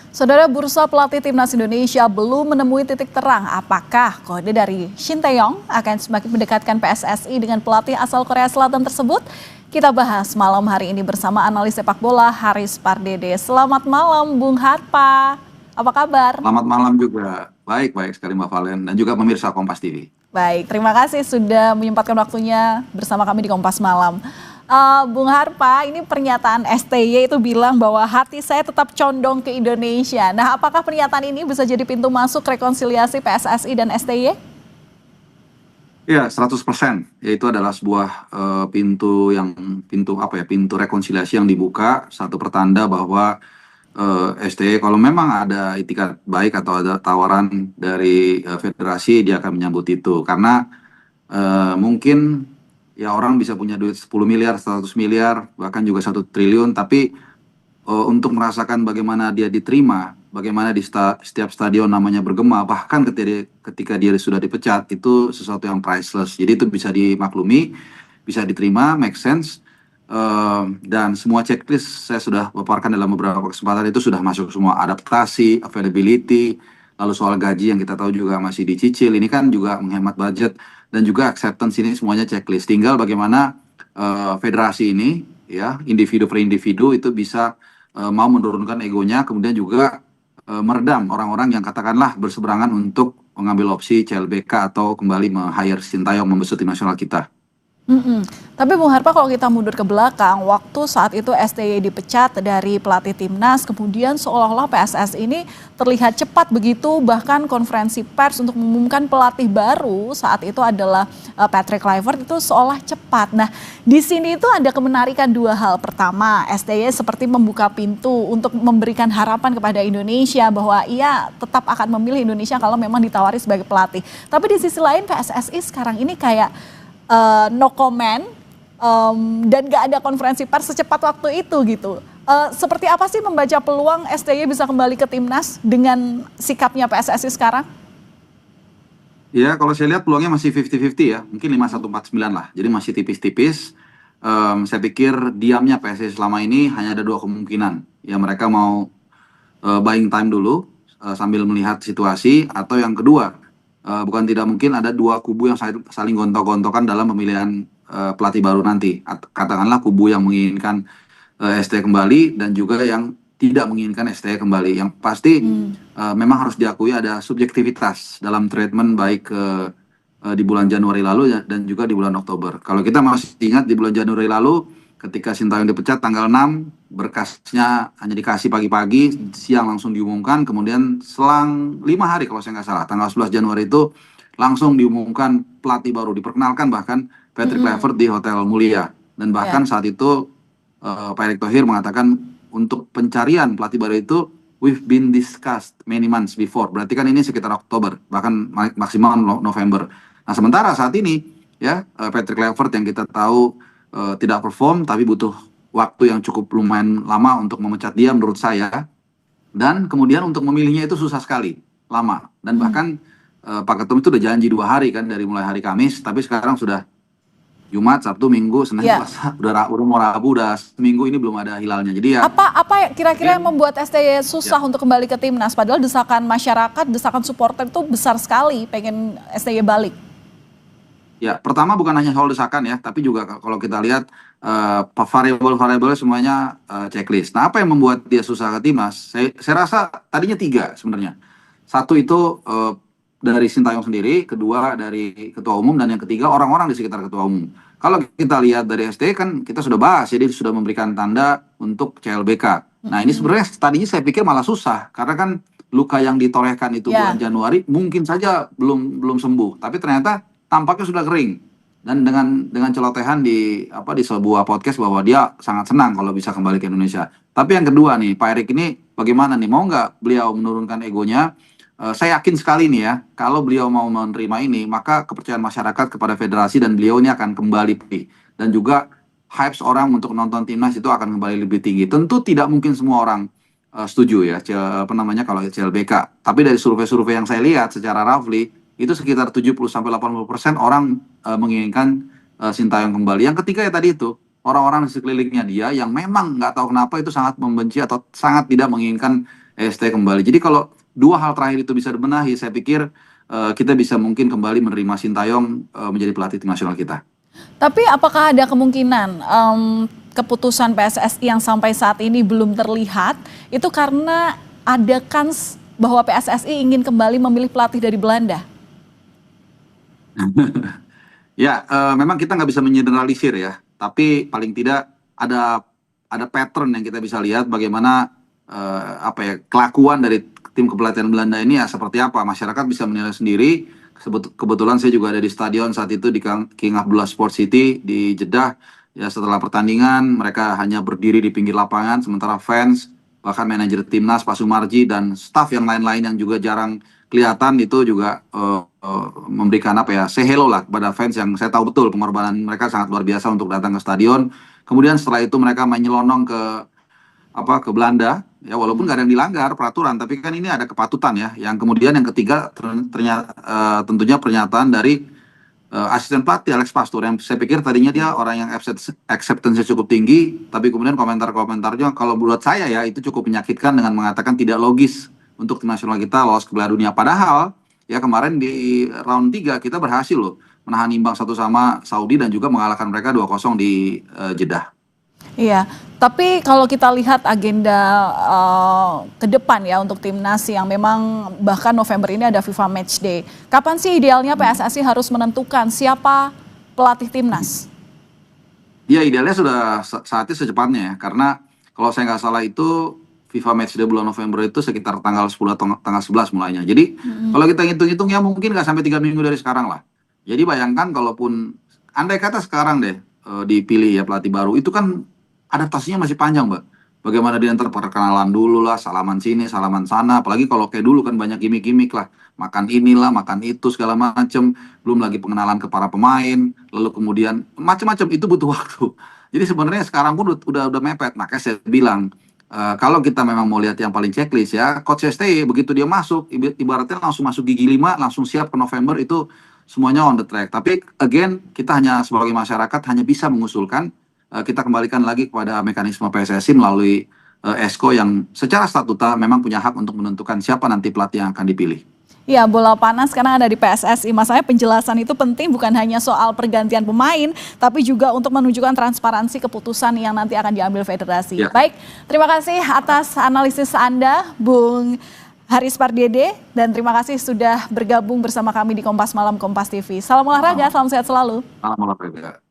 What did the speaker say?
Saudara, bursa pelatih timnas Indonesia belum menemui titik terang apakah kode dari Shin Tae-yong akan semakin mendekatkan PSSI dengan pelatih asal Korea Selatan tersebut. Kita bahas malam hari ini bersama analis sepak bola Haris Pardede. Selamat malam Bung Harpa, apa kabar? Selamat malam juga. Baik sekali Mbak Valen dan juga pemirsa Kompas TV. Baik, terima kasih sudah menyempatkan waktunya bersama kami di Kompas Malam. Bung Harpa, ini pernyataan STY itu bilang bahwa hati saya tetap condong ke Indonesia. Nah, apakah pernyataan ini bisa jadi pintu masuk rekonsiliasi PSSI dan STY? Ya, 100%. Yaitu adalah sebuah pintu pintu rekonsiliasi yang dibuka. Satu pertanda bahwa STY kalau memang ada itikat baik atau ada tawaran dari federasi, dia akan menyambut itu. Karena mungkin ya orang bisa punya duit 10 miliar, 100 miliar, bahkan juga 1 triliun, tapi untuk merasakan bagaimana dia diterima, bagaimana di setiap stadion namanya bergema, bahkan ketika dia sudah dipecat, itu sesuatu yang priceless. Jadi itu bisa dimaklumi, bisa diterima, make sense, dan semua checklist saya sudah paparkan dalam beberapa kesempatan itu sudah masuk semua, adaptasi, availability, lalu soal gaji yang kita tahu juga masih dicicil, ini kan juga menghemat budget, dan juga acceptance, ini semuanya checklist. Tinggal bagaimana federasi ini, ya individu per individu itu bisa mau menurunkan egonya, kemudian juga meredam orang-orang yang katakanlah berseberangan untuk mengambil opsi CLBK atau kembali meng-hire Sintayong membesut tim nasional kita. Tapi Bung Harpa, kalau kita mundur ke belakang, waktu saat itu STY dipecat dari pelatih timnas, kemudian seolah-olah PSS ini terlihat cepat begitu, bahkan konferensi pers untuk mengumumkan pelatih baru saat itu adalah Patrick Kluivert itu seolah cepat. Nah, di sini itu ada kemenarikan dua hal. Pertama, STY seperti membuka pintu untuk memberikan harapan kepada Indonesia bahwa ia tetap akan memilih Indonesia kalau memang ditawari sebagai pelatih. Tapi di sisi lain PSSI sekarang ini kayak no comment, dan gak ada konferensi pers secepat waktu itu gitu. Seperti apa sih membaca peluang STY bisa kembali ke timnas dengan sikapnya PSSI sekarang? Ya, kalau saya lihat peluangnya masih 50-50 ya, mungkin 51-49 lah, jadi masih tipis-tipis. Saya pikir diamnya PSSI selama ini hanya ada dua kemungkinan. Ya, mereka mau buying time dulu sambil melihat situasi, atau yang kedua, bukan tidak mungkin ada dua kubu yang saling gontok-gontokan dalam pemilihan pelatih baru nanti. Katakanlah kubu yang menginginkan STY kembali dan juga yang tidak menginginkan STY kembali. Yang pasti memang harus diakui ada subjektivitas dalam treatment baik di bulan Januari lalu dan juga di bulan Oktober. Kalau kita masih ingat di bulan Januari lalu, ketika Sintayong dipecat tanggal 6, berkasnya hanya dikasih pagi-pagi, siang langsung diumumkan, kemudian selang 5 hari kalau saya nggak salah, tanggal 11 Januari itu langsung diumumkan pelatih baru, diperkenalkan bahkan Patrick Kluivert di Hotel Mulia. Dan bahkan saat itu Pak Erick Thohir mengatakan untuk pencarian pelatih baru itu, we've been discussed many months before. Berarti kan ini sekitar Oktober, bahkan maksimal November. Nah, sementara saat ini ya Patrick Kluivert yang kita tahu tidak perform, tapi butuh waktu yang cukup lumayan lama untuk memecat dia menurut saya. Dan kemudian untuk memilihnya itu susah sekali, lama. Dan bahkan Pak Ketum itu udah janji 2 hari kan, dari mulai hari Kamis, tapi sekarang sudah Jumat, Sabtu, Minggu, Senin, Selasa, udah mau Rabu, udah seminggu ini belum ada hilalnya. Jadi ya Apa kira-kira yang membuat STY susah untuk kembali ke timnas? Padahal desakan masyarakat, desakan supporter itu besar sekali pengen STY balik. ya, pertama bukan hanya soal desakan ya, tapi juga kalau kita lihat variabel-variabel semuanya checklist. Nah, apa yang membuat dia susah ke timnas? Saya rasa tadinya 3 sebenarnya. Satu itu dari Sintayong sendiri, kedua dari ketua umum, dan yang ketiga orang-orang di sekitar ketua umum. Kalau kita lihat dari ST kan kita sudah bahas, jadi sudah memberikan tanda untuk CLBK. Nah, ini sebenarnya tadinya saya pikir malah susah, karena kan luka yang ditorehkan itu bulan Januari mungkin saja belum sembuh, tapi ternyata tampaknya sudah kering. Dan dengan celotehan di sebuah podcast bahwa dia sangat senang kalau bisa kembali ke Indonesia. Tapi yang kedua nih, Pak Erick ini bagaimana nih, mau nggak beliau menurunkan egonya? Saya yakin sekali nih ya, kalau beliau mau menerima ini, maka kepercayaan masyarakat kepada federasi dan beliau ini akan kembali pulih. Dan juga hype orang untuk nonton timnas itu akan kembali lebih tinggi. Tentu tidak mungkin semua orang setuju ya, kalau CLBK. Tapi dari survei-survei yang saya lihat secara roughly, itu sekitar 70-80% orang menginginkan Sintayong kembali. Yang ketiga ya tadi itu, orang-orang di sekelilingnya dia yang memang nggak tahu kenapa itu sangat membenci atau sangat tidak menginginkan EST kembali. Jadi kalau dua hal terakhir itu bisa dibenahi, saya pikir kita bisa mungkin kembali menerima Sintayong menjadi pelatih tim nasional kita. Tapi apakah ada kemungkinan keputusan PSSI yang sampai saat ini belum terlihat itu karena ada kans bahwa PSSI ingin kembali memilih pelatih dari Belanda? Ya, memang kita nggak bisa mengeneralisir ya, tapi paling tidak ada pattern yang kita bisa lihat bagaimana apa ya kelakuan dari tim kepelatihan Belanda ini ya seperti apa. Masyarakat bisa menilai sendiri. Kebetulan saya juga ada di stadion saat itu di King Abdullah Sport City di Jeddah. Ya setelah pertandingan mereka hanya berdiri di pinggir lapangan, sementara fans bahkan manajer timnas Pak Sumarji dan staf yang lain-lain yang juga jarang kelihatan itu juga memberikan apa ya say hello lah kepada fans yang saya tahu betul pengorbanan mereka sangat luar biasa untuk datang ke stadion. Kemudian setelah itu mereka menyelonong ke Belanda ya walaupun nggak ada yang dilanggar peraturan tapi kan ini ada kepatutan ya. Yang kemudian yang ketiga ternyata tentunya pernyataan dari asisten pelatih Alex Pastur yang saya pikir tadinya dia orang yang acceptance cukup tinggi tapi kemudian komentar-komentarnya kalau menurut saya ya itu cukup menyakitkan dengan mengatakan tidak logis untuk tim nasional kita lolos ke Piala Dunia. Padahal ya kemarin di round 3 kita berhasil loh menahan imbang 1 sama Saudi dan juga mengalahkan mereka 2-0 di Jeddah. Iya, tapi kalau kita lihat agenda ke depan ya untuk timnas yang memang bahkan November ini ada FIFA Matchday. Kapan sih idealnya PSSI harus menentukan siapa pelatih timnas? Ya idealnya sudah saatnya secepatnya ya karena kalau saya nggak salah itu FIFA Matchday bulan November itu sekitar tanggal 10 atau tanggal 11 mulainya. Jadi kalau kita hitung-hitung ya mungkin nggak sampai 3 minggu dari sekarang lah. Jadi bayangkan kalaupun andai kata sekarang deh dipilih ya pelatih baru itu kan adaptasinya masih panjang, Mbak. Bagaimana dia ntar perkenalan dulu lah, salaman sini, salaman sana. Apalagi kalau kayak dulu kan banyak gimmick-gimmick lah. Makan inilah, makan itu segala macem. Belum lagi pengenalan ke para pemain. Lalu kemudian macam-macam itu butuh waktu. Jadi sebenarnya sekarang pun udah mepet. Makanya saya bilang kalau kita memang mau lihat yang paling checklist ya, Coach STY begitu dia masuk, ibaratnya langsung masuk gigi 5, langsung siap ke November itu semuanya on the track. Tapi again, kita hanya sebagai masyarakat hanya bisa mengusulkan kita kembalikan lagi kepada mekanisme PSSI melalui ESCO yang secara statuta memang punya hak untuk menentukan siapa nanti pelatih yang akan dipilih. Ya, bola panas sekarang ada di PSSI. Masalahnya penjelasan itu penting bukan hanya soal pergantian pemain, tapi juga untuk menunjukkan transparansi keputusan yang nanti akan diambil federasi. Ya. Baik, terima kasih atas analisis Anda, Bung Haris Pardede, dan terima kasih sudah bergabung bersama kami di Kompas Malam Kompas TV. Salam olahraga, salam sehat selalu. Salam olahraga.